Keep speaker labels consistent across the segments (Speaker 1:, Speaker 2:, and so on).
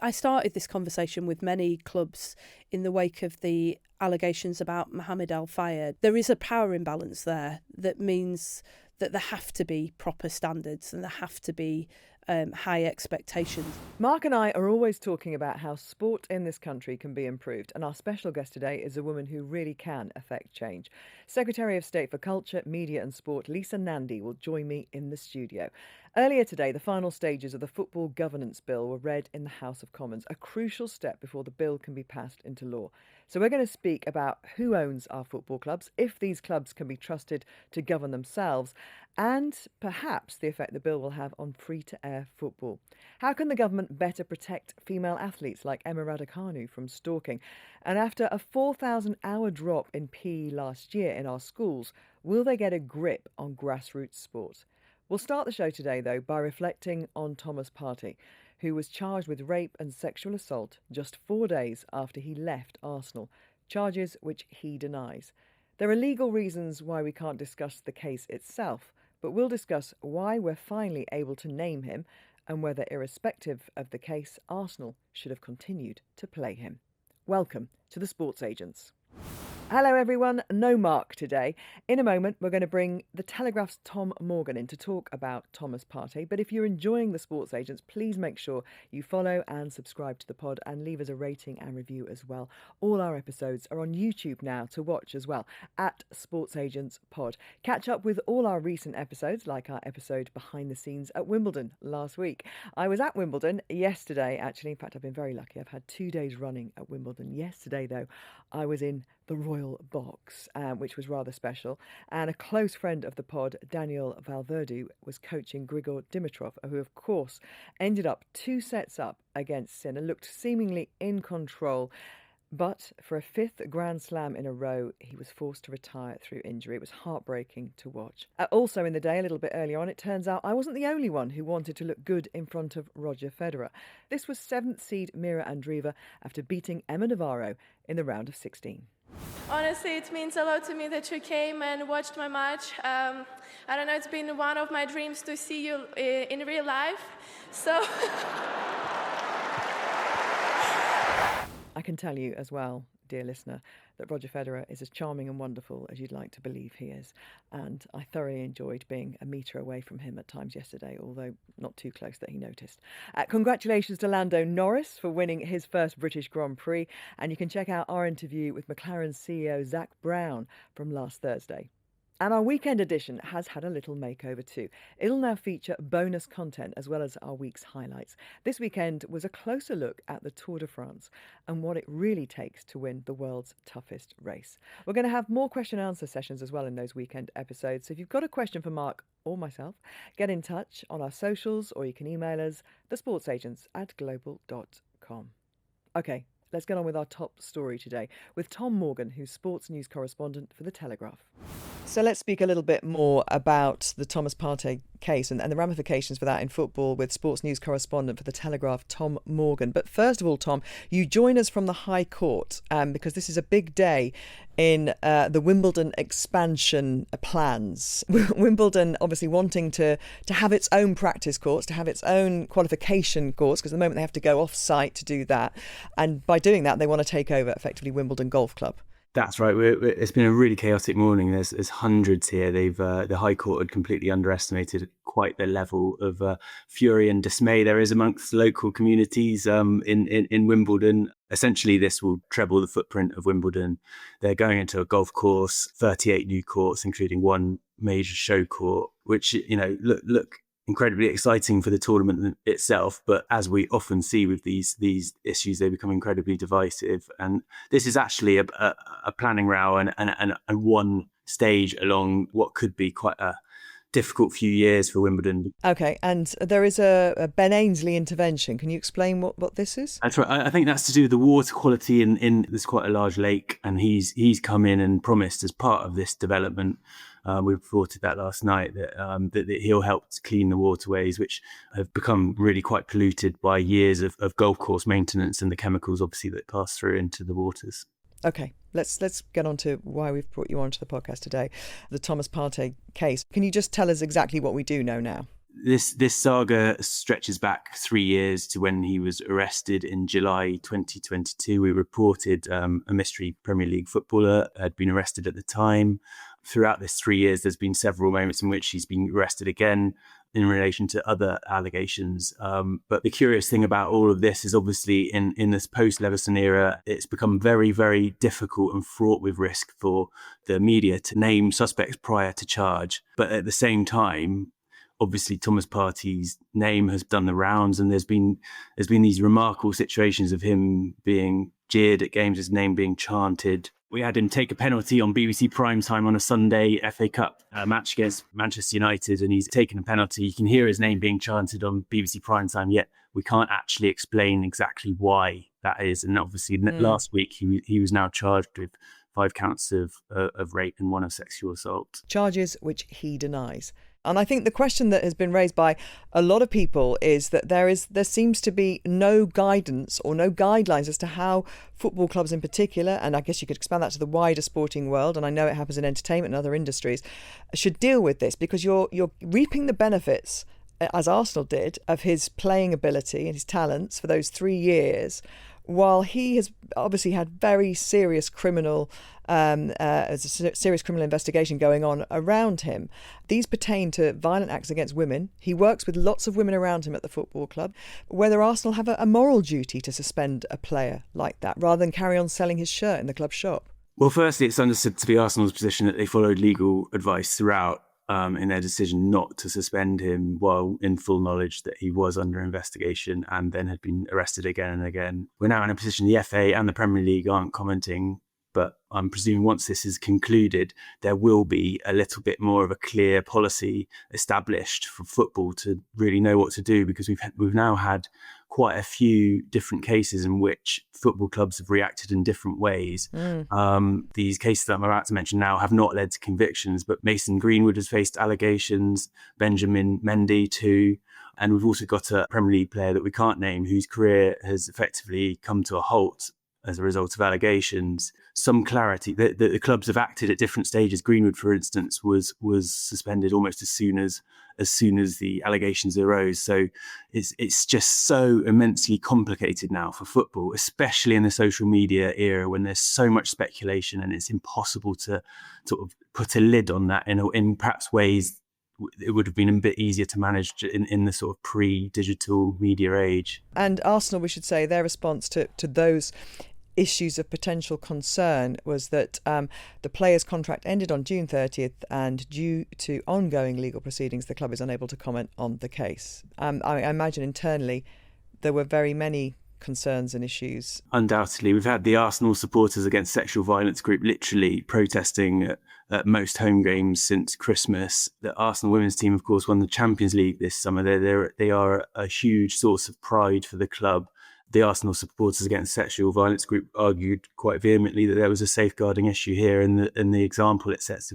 Speaker 1: I started this conversation with many clubs in the wake of the allegations about Mohamed Al Fayed. There is a power imbalance there that means that there have to be proper standards and there have to be high expectations.
Speaker 2: Mark and I are always talking about how sport in this country can be improved, and our special guest today is a woman who really can affect change. Secretary of State for Culture, Media and Sport, Lisa Nandy, will join me in the studio. Earlier today, the final stages of the Football Governance Bill were read in the House of Commons, a crucial step before the bill can be passed into law. So we're going to speak about who owns our football clubs, if these clubs can be trusted to govern themselves, and perhaps the effect the bill will have on free-to-air football. How can the government better protect female athletes like Emma Raducanu from stalking? And after a 4,000-hour drop in PE last year in our schools, will they get a grip on grassroots sport? We'll start the show today, though, by reflecting on Thomas Partey, who was charged with rape and sexual assault just 4 days after he left Arsenal, charges which he denies. There are legal reasons why we can't discuss the case itself, but we'll discuss why we're finally able to name him and whether, irrespective of the case, Arsenal should have continued to play him. Welcome to the Sports Agents. Hello everyone, no Mark today. In a moment we're going to bring the Telegraph's Tom Morgan in to talk about Thomas Partey, but if you're enjoying the Sports Agents, please make sure you follow and subscribe to the pod and leave us a rating and review as well. All our episodes are on YouTube now to watch as well, at Sports Agents Pod. Catch up with all our recent episodes, like our episode Behind the Scenes at Wimbledon last week. I was at Wimbledon yesterday, actually. In fact, I've been very lucky. I've had 2 days running at Wimbledon. Yesterday, though, I was in the Royal Box, which was rather special. And a close friend of the pod, Daniel Valverde, was coaching Grigor Dimitrov, who, of course, ended up 2 sets up against Sinner, looked seemingly in control. But for a 5th Grand Slam in a row, he was forced to retire through injury. It was heartbreaking to watch. Also in the day, a little bit earlier on, it turns out I wasn't the only one who wanted to look good in front of Roger Federer. This was 7th seed Mira Andreeva after beating Emma Navarro in the round of 16.
Speaker 3: Honestly, it means a lot to me that you came and watched my match. I don't know, it's been one of my dreams to see you in real life. So
Speaker 2: I can tell you as well, dear listener, that Roger Federer is as charming and wonderful as you'd like to believe he is. And I thoroughly enjoyed being a metre away from him at times yesterday, although not too close that he noticed. Congratulations to Lando Norris for winning his first British Grand Prix. And you can check out our interview with McLaren's CEO Zak Brown from last Thursday. And our weekend edition has had a little makeover too. It'll now feature bonus content as well as our week's highlights. This weekend was a closer look at the Tour de France and what it really takes to win the world's toughest race. We're going to have more question and answer sessions as well in those weekend episodes. So if you've got a question for Mark or myself, get in touch on our socials or you can email us, thesportsagents@global.com. OK, let's get on with our top story today with Tom Morgan, who's sports news correspondent for The Telegraph. So let's speak a little bit more about the Thomas Partey case and the ramifications for that in football with sports news correspondent for The Telegraph, Tom Morgan. But first of all, Tom, you join us from the High Court because this is a big day in the Wimbledon expansion plans. Wimbledon obviously wanting to have its own practice courts, to have its own qualification courts, because at the moment they have to go off-site to do that. And by doing that, they want to take over effectively Wimbledon Golf Club.
Speaker 4: That's right. It's been a really chaotic morning. There's hundreds here. The High Court had completely underestimated quite the level of fury and dismay there is amongst local communities in Wimbledon. Essentially, this will treble the footprint of Wimbledon. They're going into a golf course, 38 new courts, including one major show court, which look incredibly exciting for the tournament itself, but as we often see with these issues, they become incredibly divisive. And this is actually a planning row and one stage along what could be quite a difficult few years for Wimbledon.
Speaker 2: Okay, and there is a Ben Ainsley intervention. Can you explain what this is?
Speaker 4: That's right. I think that's to do with the water quality in there's quite a large lake, and he's come in and promised as part of this development. We reported that last night that he'll help to clean the waterways, which have become really quite polluted by years of golf course maintenance and the chemicals, obviously, that pass through into the waters.
Speaker 2: Okay, let's get on to why we've brought you onto the podcast today, the Thomas Partey case. Can you just tell us exactly what we do know now?
Speaker 4: This saga stretches back 3 years to when he was arrested in July 2022. We reported a mystery Premier League footballer had been arrested at the time. Throughout this 3 years, there's been several moments in which he's been arrested again in relation to other allegations. But the curious thing about all of this is obviously in this post-Leveson era, it's become very, very difficult and fraught with risk for the media to name suspects prior to charge. But at the same time, obviously Thomas Partey's name has done the rounds, and there's been these remarkable situations of him being jeered at games, his name being chanted. We had him take a penalty on BBC Primetime on a Sunday FA Cup match against Manchester United, and he's taken a penalty. You can hear his name being chanted on BBC Primetime, yet we can't actually explain exactly why that is. And obviously last week he was now charged with 5 counts of rape and 1 of sexual assault.
Speaker 2: Charges which he denies. And I think the question that has been raised by a lot of people is that there seems to be no guidance or no guidelines as to how football clubs in particular, and I guess you could expand that to the wider sporting world, and I know it happens in entertainment and other industries, should deal with this, because you're reaping the benefits, as Arsenal did, of his playing ability and his talents for those 3 years, while he has obviously had very serious criminal investigation going on around him. These pertain to violent acts against women. He works with lots of women around him at the football club. Whether Arsenal have a moral duty to suspend a player like that rather than carry on selling his shirt in the club shop?
Speaker 4: Well, firstly, it's understood to be Arsenal's position that they followed legal advice throughout in their decision not to suspend him, while in full knowledge that he was under investigation and then had been arrested again and again. We're now in a position the FA and the Premier League aren't commenting, but I'm presuming once this is concluded, there will be a little bit more of a clear policy established for football to really know what to do, because we've now had quite a few different cases in which football clubs have reacted in different ways. These cases that I'm about to mention now have not led to convictions, but Mason Greenwood has faced allegations, Benjamin Mendy too, and we've also got a Premier League player that we can't name whose career has effectively come to a halt as a result of allegations. Some clarity that the clubs have acted at different stages. Greenwood, for instance, was suspended almost as soon as the allegations arose. So it's just so immensely complicated now for football, especially in the social media era when there's so much speculation, and it's impossible to sort of put a lid on that in perhaps ways it would have been a bit easier to manage in the sort of pre-digital media age.
Speaker 2: And Arsenal, we should say, their response to those issues of potential concern was that the player's contract ended on June 30th, and due to ongoing legal proceedings, the club is unable to comment on the case. I imagine internally there were very many concerns and issues.
Speaker 4: Undoubtedly. We've had the Arsenal Supporters Against Sexual Violence group literally protesting at most home games since Christmas. The Arsenal women's team, of course, won the Champions League this summer. They are a huge source of pride for the club. The Arsenal Supporters Against Sexual Violence group argued quite vehemently that there was a safeguarding issue here in the example it sets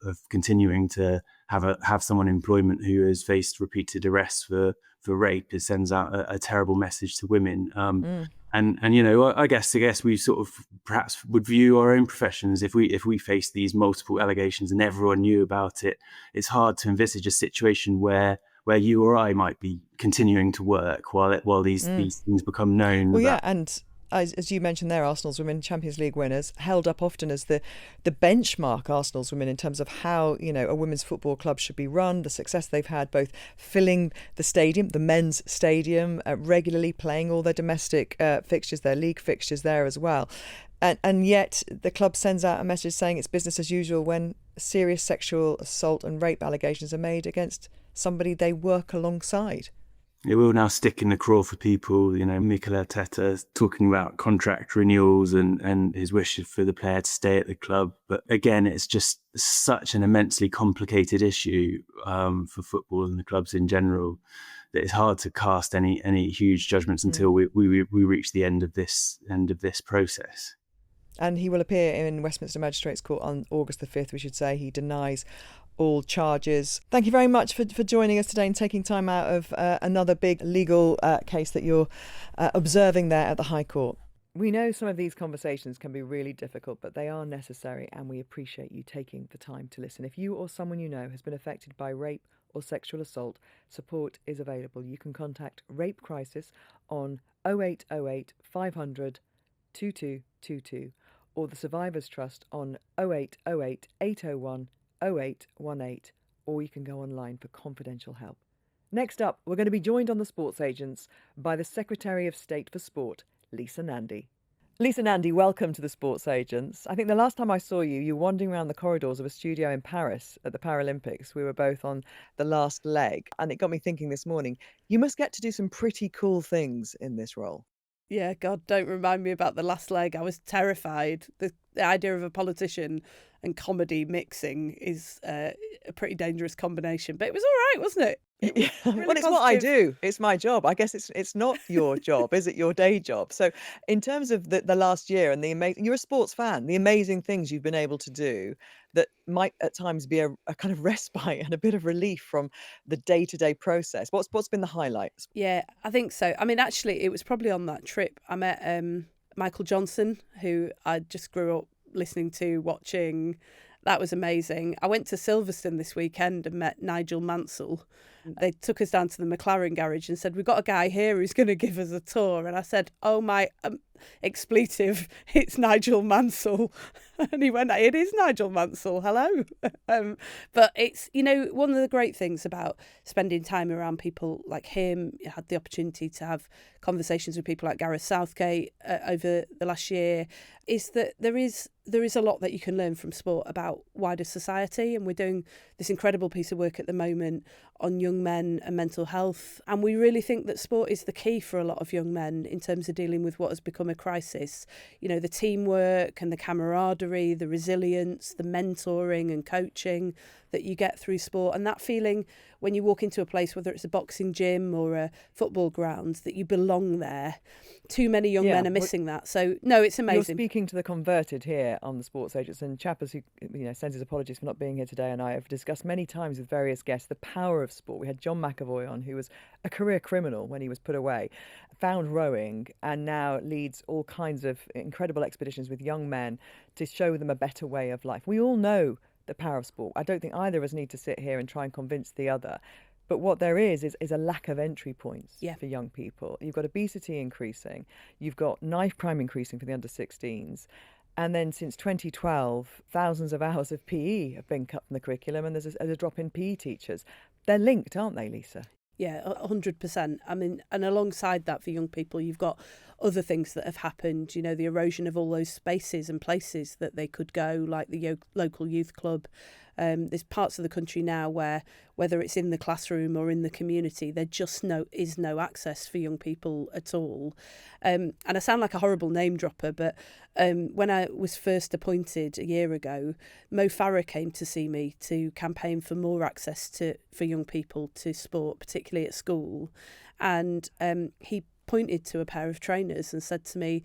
Speaker 4: of continuing to have someone in employment who has faced repeated arrests for rape. It sends out a terrible message to women. And you know, I guess we sort of perhaps would view our own professions, if we face these multiple allegations and everyone knew about it, it's hard to envisage a situation where you or I might be continuing to work while these things become known.
Speaker 2: Well, yeah, and as you mentioned there, Arsenal's women Champions League winners, held up often as the benchmark, Arsenal's women, in terms of how, you know, a women's football club should be run, the success they've had both filling the stadium, the men's stadium, regularly playing all their domestic fixtures, their league fixtures there as well. And yet the club sends out a message saying it's business as usual when serious sexual assault and rape allegations are made against somebody they work alongside.
Speaker 4: It will now stick in the craw for people. You know, Mikel Arteta talking about contract renewals and his wish for the player to stay at the club. But again, it's just such an immensely complicated issue for football and the clubs in general that it's hard to cast any huge judgments until we reach the end of this process.
Speaker 2: And he will appear in Westminster Magistrates Court on August the 5th, we should say. He denies all charges. Thank you very much for joining us today and taking time out of another big legal case that you're observing there at the High Court. We know some of these conversations can be really difficult, but they are necessary, and we appreciate you taking the time to listen. If you or someone you know has been affected by rape or sexual assault, support is available. You can contact Rape Crisis on 0808 500 2222 or the Survivors Trust on 0808 801 0818, or you can go online for confidential help. Next up, we're going to be joined on the Sports Agents by the Secretary of State for Sport, Lisa Nandy. Lisa Nandy, welcome to the Sports Agents. I think the last time I saw you, you were wandering around the corridors of a studio in Paris at the Paralympics. We were both on the last leg, and it got me thinking this morning, you must get to do some pretty cool things in this role.
Speaker 1: Yeah, God, don't remind me about the last leg. I was terrified. The idea of a politician and comedy mixing is a pretty dangerous combination, but it was all right, wasn't it?
Speaker 2: Yeah.
Speaker 1: Really
Speaker 2: Well, it's what I
Speaker 1: positive.
Speaker 2: do. It's my job. I guess it's not your job, is it? Your day job. So, in terms of the last year and the amazing, you're a sports fan. The amazing things you've been able to do that might at times be a kind of respite and a bit of relief from the day-to-day process. What's been the highlights?
Speaker 1: Yeah, I think so. I mean, actually, it was probably on that trip I met Michael Johnson, who I just grew up listening to, watching. That was amazing. I went to Silverstone this weekend and met Nigel Mansell. They took us down to the McLaren garage and said, we've got a guy here who's going to give us a tour. And I said, oh my, expletive, it's Nigel Mansell. And he went, it is Nigel Mansell, hello. But it's, one of the great things about spending time around people like him, I had the opportunity to have conversations with people like Gareth Southgate over the last year, is that there is a lot that you can learn from sport about wider society. And we're doing this incredible piece of work at the moment on young men and mental health. And we really think that sport is the key for a lot of young men in terms of dealing with what has become a crisis. The teamwork and the camaraderie, the resilience, the mentoring and coaching that you get through sport, and that feeling when you walk into a place, whether it's a boxing gym or a football ground, that you belong there. Too many young men are missing that. So, no, it's amazing.
Speaker 2: You're speaking to the converted here on the Sports Agents, and Chappers, who sends his apologies for not being here today, and I have discussed many times with various guests the power of sport. We had John McAvoy on, who was a career criminal when he was put away, found rowing, and now leads all kinds of incredible expeditions with young men to show them a better way of life. We all know the power of sport. I don't think either of us need to sit here and try and convince the other. But what there is a lack of entry points for young people. You've got obesity increasing. You've got knife crime increasing for the under-16s. And then since 2012, thousands of hours of PE have been cut from the curriculum, and there's a drop in PE teachers. They're linked, aren't they, Lisa?
Speaker 1: Yeah, 100%. I mean, and alongside that for young people, you've got other things that have happened, the erosion of all those spaces and places that they could go, like the local youth club. There's parts of the country now where, whether it's in the classroom or in the community, there just is no access for young people at all. And I sound like a horrible name dropper, but when I was first appointed a year ago, Mo Farah came to see me to campaign for more access for young people to sport, particularly at school. And he pointed to a pair of trainers and said to me,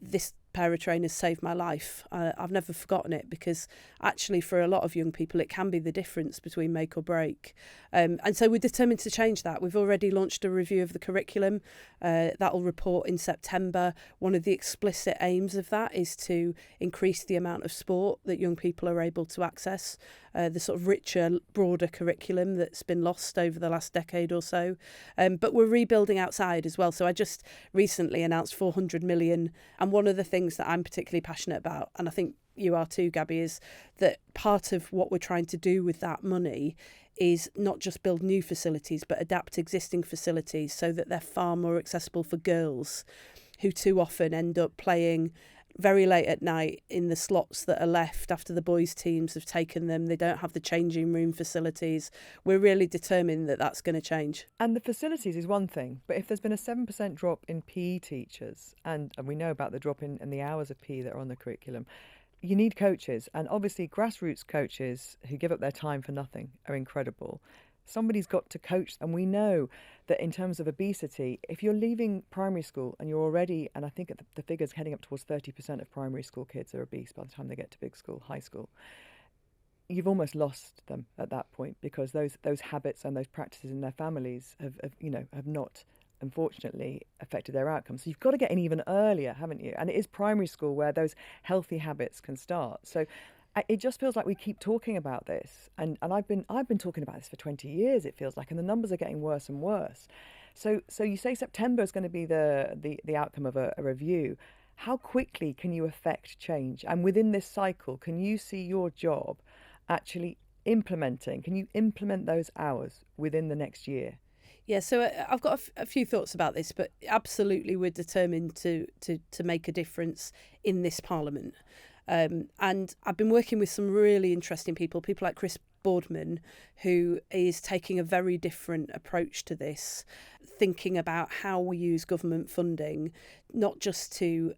Speaker 1: this pair of trainers saved my life. I've never forgotten it, because actually for a lot of young people it can be the difference between make or break. And so we're determined to change that. We've already launched a review of the curriculum. That'll report in September. One of the explicit aims of that is to increase the amount of sport that young people are able to access, the sort of richer, broader curriculum that's been lost over the last decade or so. But we're rebuilding outside as well. So I just recently announced 400 million. And one of the things that I'm particularly passionate about, and I think you are too, Gabby, is that part of what we're trying to do with that money is not just build new facilities, but adapt existing facilities so that they're far more accessible for girls who too often end up playing very late at night in the slots that are left after the boys' teams have taken them. They don't have the changing room facilities. We're really determined that that's going to change.
Speaker 2: And the facilities is one thing, but if there's been a 7% drop in PE teachers, and we know about the drop in the hours of PE that are on the curriculum, you need coaches. And obviously grassroots coaches who give up their time for nothing are incredible. Somebody's got to coach, and we know that in terms of obesity, if you're leaving primary school and you're already, and I think the figure's heading up towards 30% of primary school kids are obese by the time they get to big school, high school, you've almost lost them at that point, because those habits and those practices in their families have not unfortunately affected their outcomes. So you've got to get in even earlier, haven't you? And it is primary school where those healthy habits can start. So it just feels like we keep talking about this, and I've been talking about this for 20 years, it feels like, and the numbers are getting worse and worse. So you say September is going to be the outcome of a review. How quickly can you affect change? And within this cycle, can you see your job actually implementing? Can you implement those hours within the next year?
Speaker 1: Yeah, so I've got a few thoughts about this, but absolutely we're determined to make a difference in this Parliament. And I've been working with some really interesting people like Chris Boardman, who is taking a very different approach to this, thinking about how we use government funding, not just to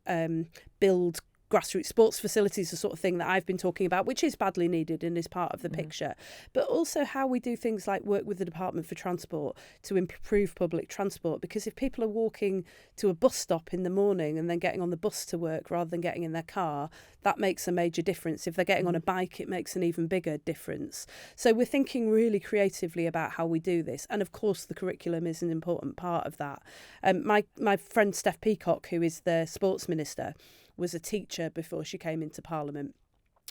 Speaker 1: build grassroots sports facilities, the sort of thing that I've been talking about, which is badly needed and is part of the picture, but also how we do things like work with the Department for Transport to improve public transport. Because if people are walking to a bus stop in the morning and then getting on the bus to work rather than getting in their car, that makes a major difference. If they're getting on a bike, it makes an even bigger difference. So we're thinking really creatively about how we do this. And of course, the curriculum is an important part of that. My friend Steph Peacock, who is the sports minister, was a teacher before she came into Parliament.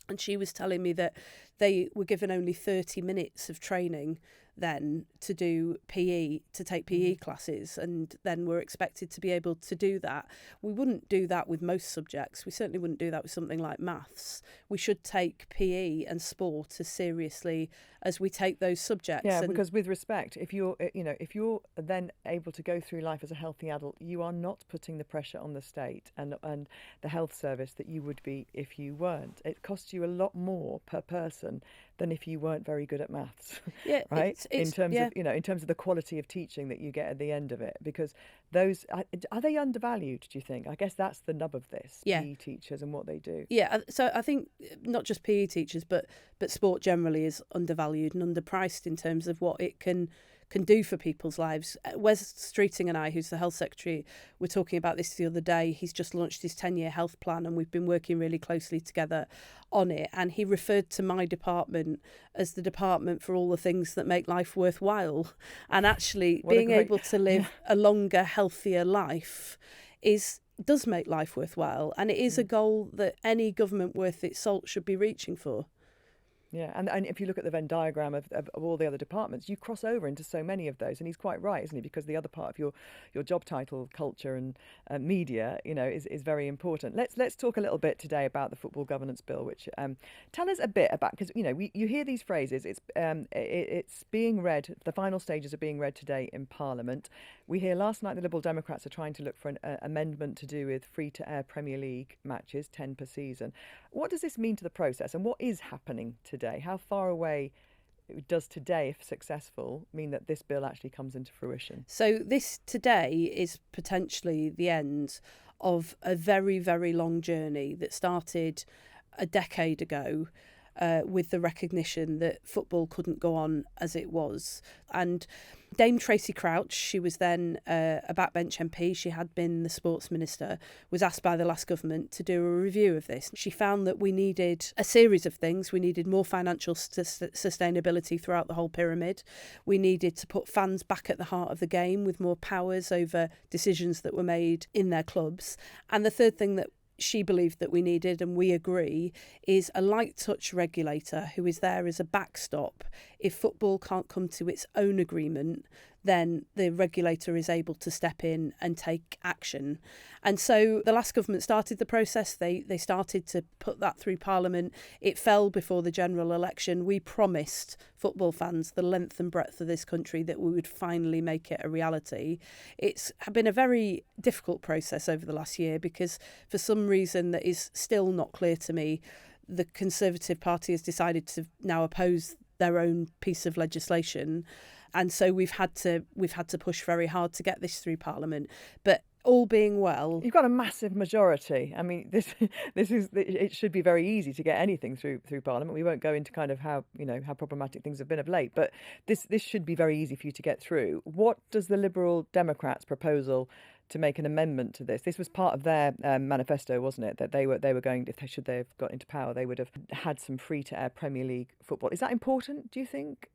Speaker 1: And she was telling me that they were given only 30 minutes of training then to do PE, to take PE classes, and then we're expected to be able to do that. We wouldn't do that with most subjects. We certainly wouldn't do that with something like maths. We should take PE and sport as seriously as we take those subjects.
Speaker 2: Yeah, because with respect, if you're then able to go through life as a healthy adult, you are not putting the pressure on the state and the health service that you would be if you weren't. It costs you a lot more per person than if you weren't very good at maths.
Speaker 1: Yeah,
Speaker 2: right. In terms of the quality of teaching that you get at the end of it, because those are they undervalued? Do you think? I guess that's the nub of this.
Speaker 1: Yeah.
Speaker 2: PE teachers and what they do.
Speaker 1: Yeah, so I think not just PE teachers, but sport generally is undervalued and underpriced in terms of what it can do for people's lives. Wes Streeting and I, who's the health secretary, were talking about this the other day. He's just launched his 10-year health plan, and we've been working really closely together on it. And he referred to my department as the department for all the things that make life worthwhile. And actually being able to live a longer, healthier life does make life worthwhile. And it is a goal that any government worth its salt should be reaching for.
Speaker 2: Yeah, and if you look at the Venn diagram of all the other departments, you cross over into so many of those, and he's quite right, isn't he? Because the other part of your job title, culture and media, is very important. Let's talk a little bit today about the Football Governance Bill. Which tell us a bit about, because you hear these phrases. It's being read. The final stages are being read today in Parliament. We hear last night the Liberal Democrats are trying to look for an amendment to do with free-to-air Premier League matches, 10 per season. What does this mean to the process, and what is happening today? How far away does today, if successful, mean that this bill actually comes into fruition?
Speaker 1: So this today is potentially the end of a very, very long journey that started a decade ago, with the recognition that football couldn't go on as it was. And Dame Tracy Crouch, she was then a backbench MP, she had been the sports minister, was asked by the last government to do a review of this. She found that we needed a series of things. We needed more financial sustainability throughout the whole pyramid. We needed to put fans back at the heart of the game with more powers over decisions that were made in their clubs. And the third thing that she believed that we needed, and we agree, is a light touch regulator who is there as a backstop. If football can't come to its own agreement, then the regulator is able to step in and take action. And so the last government started the process. They started to put that through Parliament. It fell before the general election. We promised football fans, the length and breadth of this country, that we would finally make it a reality. It's been a very difficult process over the last year because for some reason that is still not clear to me, the Conservative Party has decided to now oppose their own piece of legislation. And so we've had to push very hard to get this through Parliament. But all being well,
Speaker 2: you've got a massive majority. I mean, it should be very easy to get anything through Parliament. We won't go into kind of how problematic things have been of late, but this should be very easy for you to get through. What does the Liberal Democrats' proposal to make an amendment to this. This was part of their manifesto, wasn't it? That they were going, if they have got into power, they would have had some free-to-air Premier League football. Is that important, do you think?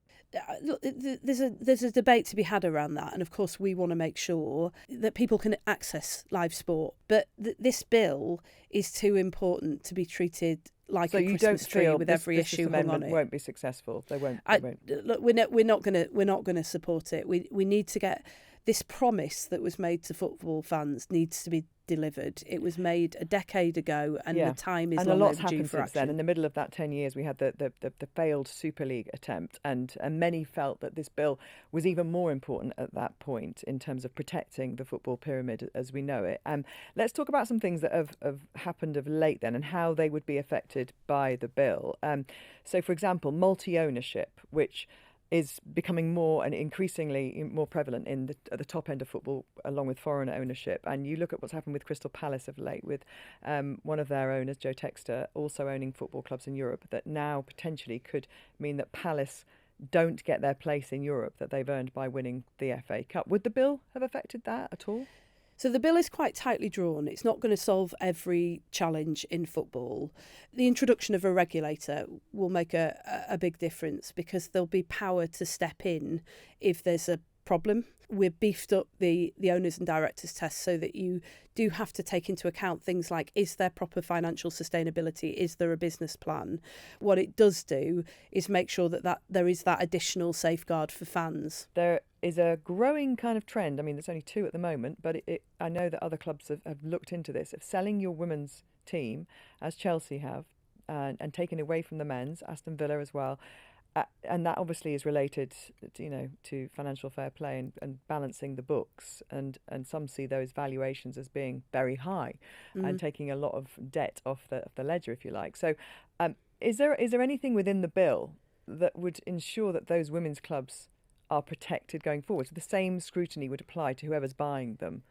Speaker 1: Look, there's a debate to be had around that, and of course we want to make sure that people can access live sport. But this bill is too important to be treated like a Christmas tree with every issue hung on it.
Speaker 2: Won't be successful. They won't.
Speaker 1: Look, we're not going to support it. We need to get this promise that was made to football fans needs to be delivered. It was made a decade ago, and the time is long overdue for action.
Speaker 2: And a lot's happened since then. In the middle of that 10 years, we had the failed Super League attempt, and many felt that this bill was even more important at that point in terms of protecting the football pyramid as we know it. Let's talk about some things that have happened of late then, and how they would be affected by the bill. So, for example, multi-ownership, which is becoming more and increasingly more prevalent at the top end of football, along with foreign ownership. And you look at what's happened with Crystal Palace of late, with one of their owners, Joe Textor, also owning football clubs in Europe, that now potentially could mean that Palace don't get their place in Europe that they've earned by winning the FA Cup. Would the bill have affected that at all?
Speaker 1: So the bill is quite tightly drawn. It's not going to solve every challenge in football. The introduction of a regulator will make a big difference, because there'll be power to step in if there's a problem. We've beefed up the owners and directors test so that you do have to take into account things like, is there proper financial sustainability? Is there a business plan? What it does do is make sure that there is that additional safeguard for fans.
Speaker 2: There is a growing kind of trend. I mean, there's only 2 at the moment, but I know that other clubs have looked into this, of selling your women's team, as Chelsea have, and taking away from the men's, Aston Villa as well. And that obviously is related, to financial fair play and balancing the books. And some see those valuations as being very high, and taking a lot of debt off the ledger, if you like. So is there anything within the bill that would ensure that those women's clubs are protected going forward? So the same scrutiny would apply to whoever's buying them?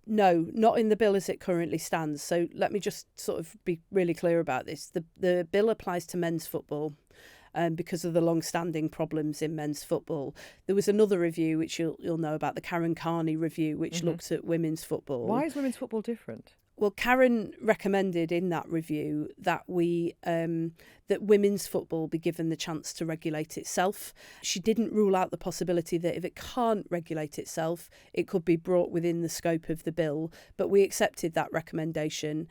Speaker 1: No, not in the bill as it currently stands. So let me just sort of be really clear about this. The bill applies to men's football. Because of the long-standing problems in men's football. There was another review, which you'll know about, the Karen Carney review, which looked at women's football.
Speaker 2: Why is women's football different?
Speaker 1: Well, Karen recommended in that review that that women's football be given the chance to regulate itself. She didn't rule out the possibility that if it can't regulate itself, it could be brought within the scope of the bill. But we accepted that recommendation.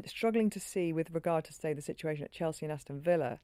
Speaker 2: Struggling to see, with regard to, say, the situation at Chelsea and Aston Villa,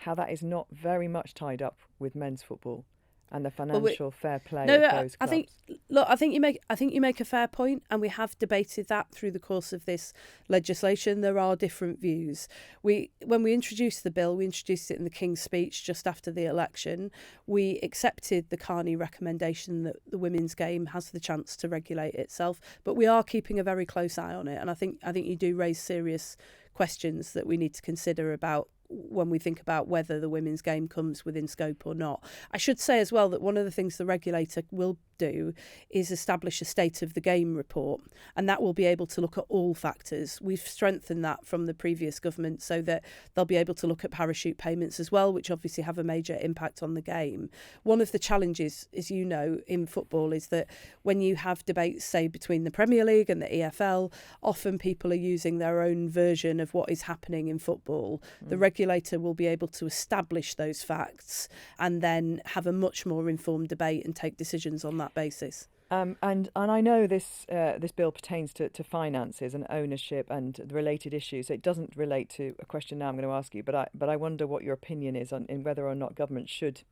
Speaker 2: how that is not very much tied up with men's football and the financial fair play of those clubs.
Speaker 1: I think you make a fair point, and we have debated that through the course of this legislation. There are different views. When we introduced the bill, we introduced it in the King's Speech just after the election. We accepted the Carney recommendation that the women's game has the chance to regulate itself, but we are keeping a very close eye on it. And I think you do raise serious questions that we need to consider about when we think about whether the women's game comes within scope or not. I should say as well that one of the things the regulator will do is establish a state of the game report, and that will be able to look at all factors. We've strengthened that from the previous government so that they'll be able to look at parachute payments as well, which obviously have a major impact on the game. One of the challenges, as you know, in football is that when you have debates, say, between the Premier League and the EFL, often people are using their own version of what is happening in football. The regulator will be able to establish those facts and then have a much more informed debate and take decisions on that basis.
Speaker 2: And I know this bill pertains to finances and ownership and the related issues. So it doesn't relate to a question now I'm going to ask you, but I wonder what your opinion is on whether or not government should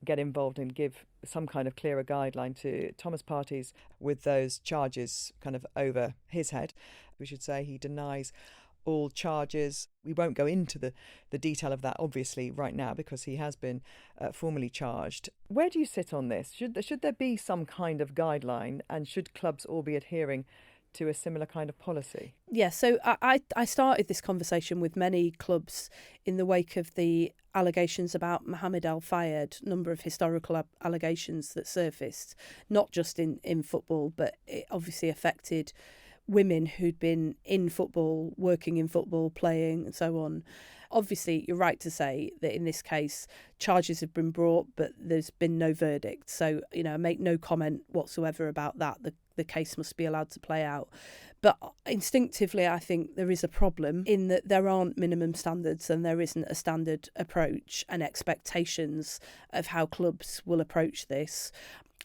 Speaker 2: get involved and give some kind of clearer guideline to Thomas Partey with those charges kind of over his head. We should say he denies all charges. We won't go into the detail of that, obviously, right now, because he has been formally charged. Where do you sit on this? Should there be some kind of guideline, and should clubs all be adhering to a similar kind of policy?
Speaker 1: Yeah, so I started this conversation with many clubs in the wake of the allegations about Mohamed Al Fayed, number of historical allegations that surfaced, not just in football, but it obviously affected women who'd been in football, working in football, playing and so on. Obviously, you're right to say that in this case, charges have been brought, but there's been no verdict. So, I make no comment whatsoever about that. the case must be allowed to play out. But instinctively, I think there is a problem in that there aren't minimum standards and there isn't a standard approach and expectations of how clubs will approach this.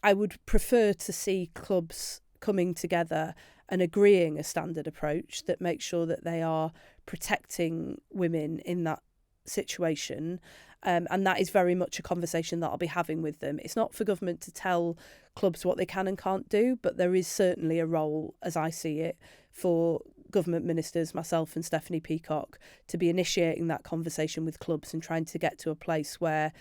Speaker 1: I would prefer to see clubs coming together and agreeing a standard approach that makes sure that they are protecting women in that situation. And that is very much a conversation that I'll be having with them. It's not for government to tell clubs what they can and can't do, but there is certainly a role, as I see it, for government ministers, myself and Stephanie Peacock, to be initiating that conversation with clubs and trying to get to a place where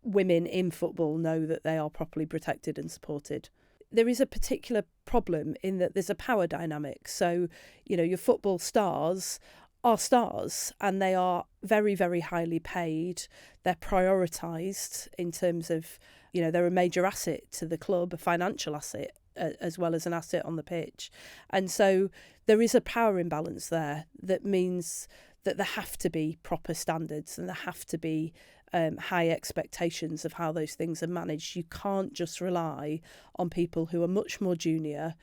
Speaker 1: women in football know that they are properly protected and supported. There is a particular problem in that there's a power dynamic. So, your football stars are stars and they are very, very highly paid. They're prioritised in terms of, they're a major asset to the club, a financial asset, as well as an asset on the pitch. And so there is a power imbalance there that means that there have to be proper standards and there have to be high expectations of how those things are managed. You can't just rely on people who are much more junior,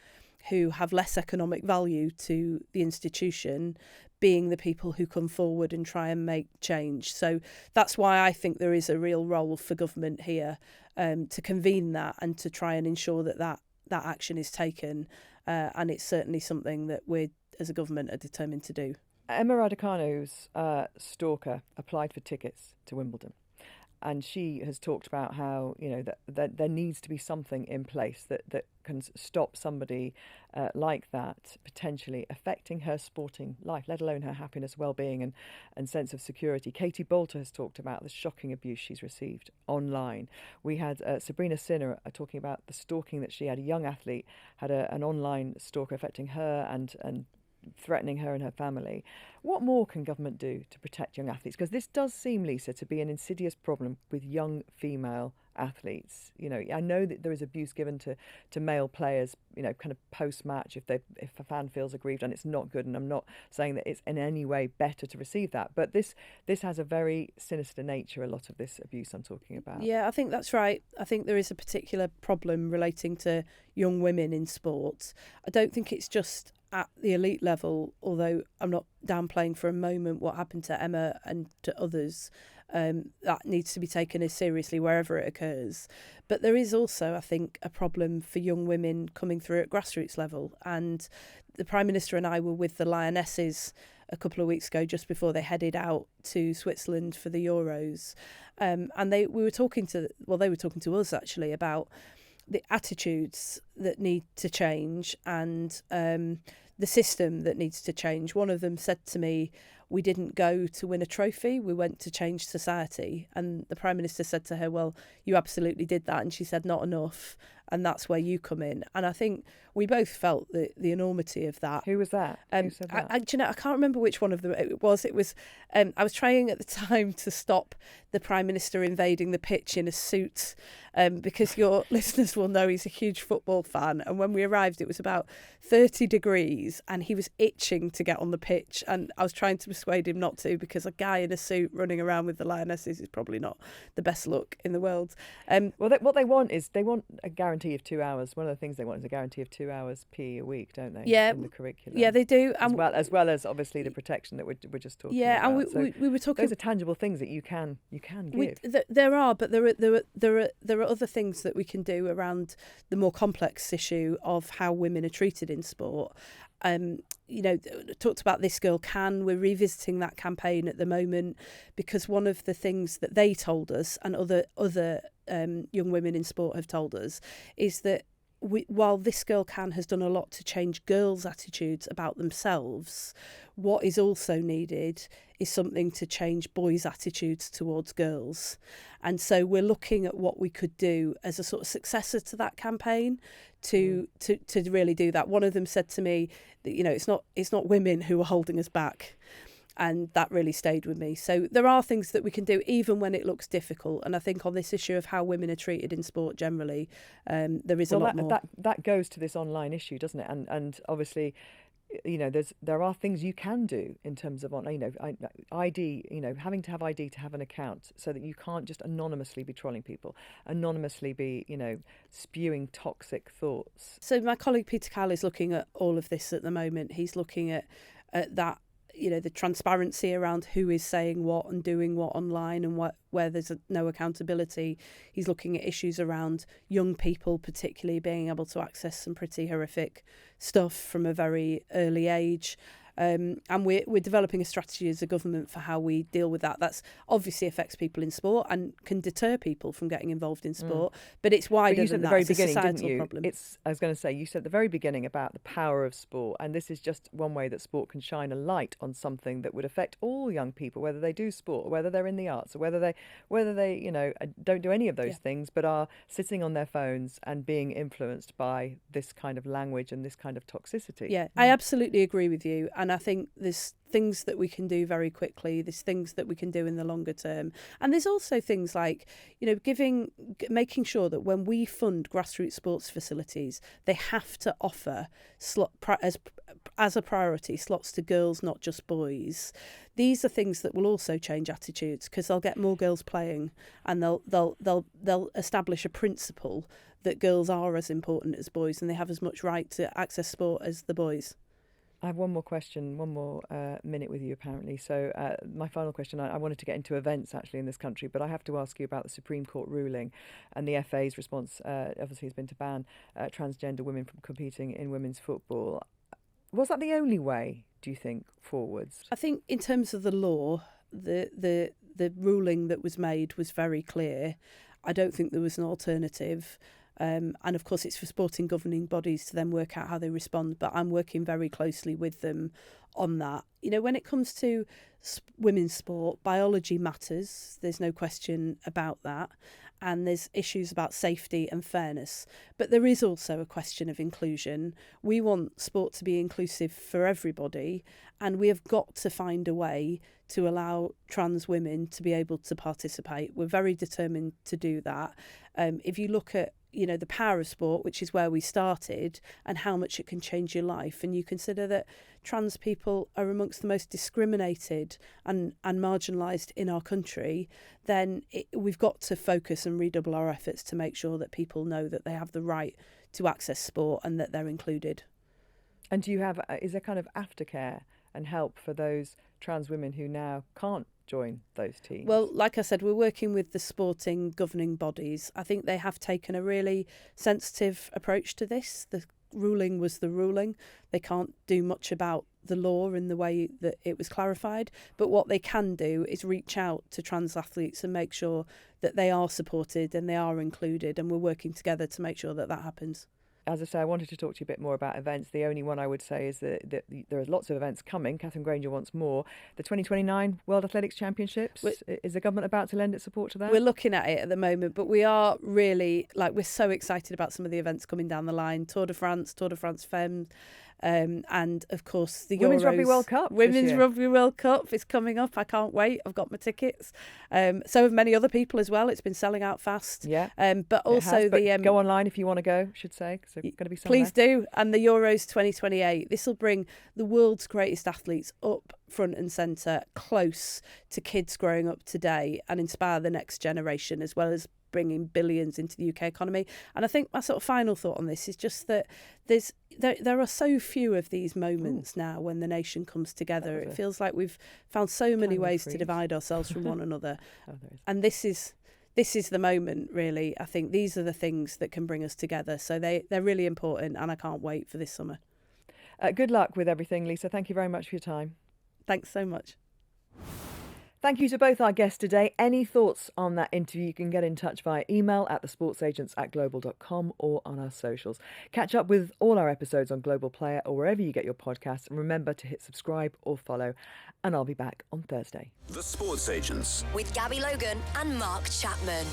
Speaker 1: who have less economic value to the institution, being the people who come forward and try and make change. So that's why I think there is a real role for government here to convene that and to try and ensure that action is taken. And it's certainly something that we as a government are determined to do.
Speaker 2: Emma Raducanu's stalker applied for tickets to Wimbledon. And she has talked about how, that there needs to be something in place that can stop somebody like that potentially affecting her sporting life, let alone her happiness, well-being and sense of security. Katie Bolter has talked about the shocking abuse she's received online. We had Sabrina Sinner talking about the stalking that she had. A young athlete had an online stalker affecting her and threatening her and her family. What more can government do to protect young athletes? Because this does seem, Lisa, to be an insidious problem with young female athletes. I know that there is abuse given to male players, kind of post-match if a fan feels aggrieved, and it's not good. And I'm not saying that it's in any way better to receive that, but this has a very sinister nature, a lot of this abuse I'm talking about.
Speaker 1: Yeah, I think that's right. I think there is a particular problem relating to young women in sport. I don't think it's just at the elite level, although I'm not downplaying for a moment what happened to Emma and to others. That needs to be taken as seriously wherever it occurs. But there is also, I think, a problem for young women coming through at grassroots level. And the Prime Minister and I were with the Lionesses a couple of weeks ago, just before they headed out to Switzerland for the Euros. And they were talking to us actually about the attitudes that need to change and the system that needs to change. One of them said to me, we didn't go to win a trophy, we went to change society. And the Prime Minister said to her, well, you absolutely did that. And she said, not enough. And that's where you come in. And I think we both felt the enormity of that.
Speaker 2: Who was that? Who said that?
Speaker 1: I can't remember which one of them it was. It was I was trying at the time to stop the Prime Minister invading the pitch in a suit because your listeners will know he's a huge football fan. And when we arrived, it was about 30 degrees and he was itching to get on the pitch. And I was trying to persuade him not to, because a guy in a suit running around with the Lionesses is probably not the best look in the world.
Speaker 2: Well, what they want is a guarantee of 2 hours. One of the things they want is a guarantee of 2 hours PE a week, don't they?
Speaker 1: Yeah,
Speaker 2: in the curriculum.
Speaker 1: Yeah, they do,
Speaker 2: as well as obviously the protection that we're just talking about.
Speaker 1: Yeah, and we were talking.
Speaker 2: Those are tangible things that you can give.
Speaker 1: There are, but there are other things that we can do around the more complex issue of how women are treated in sport. Talked about This Girl Can. We're revisiting that campaign at the moment because one of the things that they told us and other young women in sport have told us is that while This Girl Can has done a lot to change girls' attitudes about themselves, what is also needed is something to change boys' attitudes towards girls. And so we're looking at what we could do as a sort of successor to that campaign to really do that. One of them said to me that, it's not women who are holding us back. And that really stayed with me. So there are things that we can do even when it looks difficult. And I think on this issue of how women are treated in sport generally, there is a lot more.
Speaker 2: That goes to this online issue, doesn't it? And obviously there are things you can do in terms of ID, having to have ID to have an account, so that you can't just anonymously be trolling people, anonymously be spewing toxic thoughts.
Speaker 1: So my colleague Peter Kyle is looking at all of this at the moment. He's looking at that, the transparency around who is saying what and doing what online, and where there's no accountability. He's looking at issues around young people, particularly being able to access some pretty horrific stuff from a very early age. And we're developing a strategy as a government for how we deal with that. That's obviously affects people in sport and can deter people from getting involved in sport. But it's wider than that. It's a societal problem.
Speaker 2: I was going to say, you said at the very beginning about the power of sport, and this is just one way that sport can shine a light on something that would affect all young people, whether they do sport, or whether they're in the arts, or whether they don't do any of those things, but are sitting on their phones and being influenced by this kind of language and this kind of toxicity.
Speaker 1: Yeah, I absolutely agree with you. And I think there's things that we can do very quickly. There's things that we can do in the longer term. And there's also things like, making sure that when we fund grassroots sports facilities, they have to offer as a priority slots to girls, not just boys. These are things that will also change attitudes, because they'll get more girls playing, and they'll establish a principle that girls are as important as boys, and they have as much right to access sport as the boys.
Speaker 2: I have one more question, one more minute with you, apparently. So my final question, I wanted to get into events, actually, in this country, but I have to ask you about the Supreme Court ruling and the FA's response, obviously, has been to ban transgender women from competing in women's football. Was that the only way, do you think, forwards?
Speaker 1: I think in terms of the law, the ruling that was made was very clear. I don't think there was an alternative. And of course, it's for sporting governing bodies to then work out how they respond. But I'm working very closely with them on that. When it comes to women's sport, biology matters. There's no question about that. And there's issues about safety and fairness. But there is also a question of inclusion. We want sport to be inclusive for everybody. And we have got to find a way to allow trans women to be able to participate. We're very determined to do that. If you look at the power of sport, which is where we started, and how much it can change your life, and you consider that trans people are amongst the most discriminated and marginalised in our country, then we've got to focus and redouble our efforts to make sure that people know that they have the right to access sport and that they're included.
Speaker 2: And is there kind of aftercare and help for those trans women who now can't join those teams?
Speaker 1: Well, like I said, we're working with the sporting governing bodies. I think they have taken a really sensitive approach to this. The ruling was the ruling. They can't do much about the law in the way that it was clarified, but what they can do is reach out to trans athletes and make sure that they are supported and they are included, and we're working together to make sure that happens.
Speaker 2: As I say, I wanted to talk to you a bit more about events. The only one I would say is that there are lots of events coming. Catherine Granger wants more. The 2029 World Athletics Championships, is the government about to lend its support to that?
Speaker 1: We're looking at it at the moment, but we are really, we're so excited about some of the events coming down the line. Tour de France Femmes, and of course the
Speaker 2: Women's
Speaker 1: Euros.
Speaker 2: Rugby World Cup.
Speaker 1: Women's Rugby World Cup is coming up. I can't wait. I've got my tickets. So have many other people as well. It's been selling out fast.
Speaker 2: Yeah.
Speaker 1: But also
Speaker 2: go online if you want to go, should say. So going to be
Speaker 1: please do. And the Euros 2028. This will bring the world's greatest athletes up front and centre, close to kids growing up today, and inspire the next generation, as well as bringing billions into the UK economy. And I think my sort of final thought on this is just that there are so few of these moments now when the nation comes together. It feels like we've found so many ways to divide ourselves from one another. And this is the moment, really. I think these are the things that can bring us together. So they're really important, and I can't wait for this summer.
Speaker 2: Good luck with everything, Lisa. Thank you very much for your time.
Speaker 1: Thanks so much.
Speaker 2: Thank you to both our guests today. Any thoughts on that interview, you can get in touch via email at thesportsagents@global.com or on our socials. Catch up with all our episodes on Global Player or wherever you get your podcasts. And remember to hit subscribe or follow. And I'll be back on Thursday.
Speaker 5: The Sports Agents
Speaker 6: with Gabby Logan and Mark Chapman.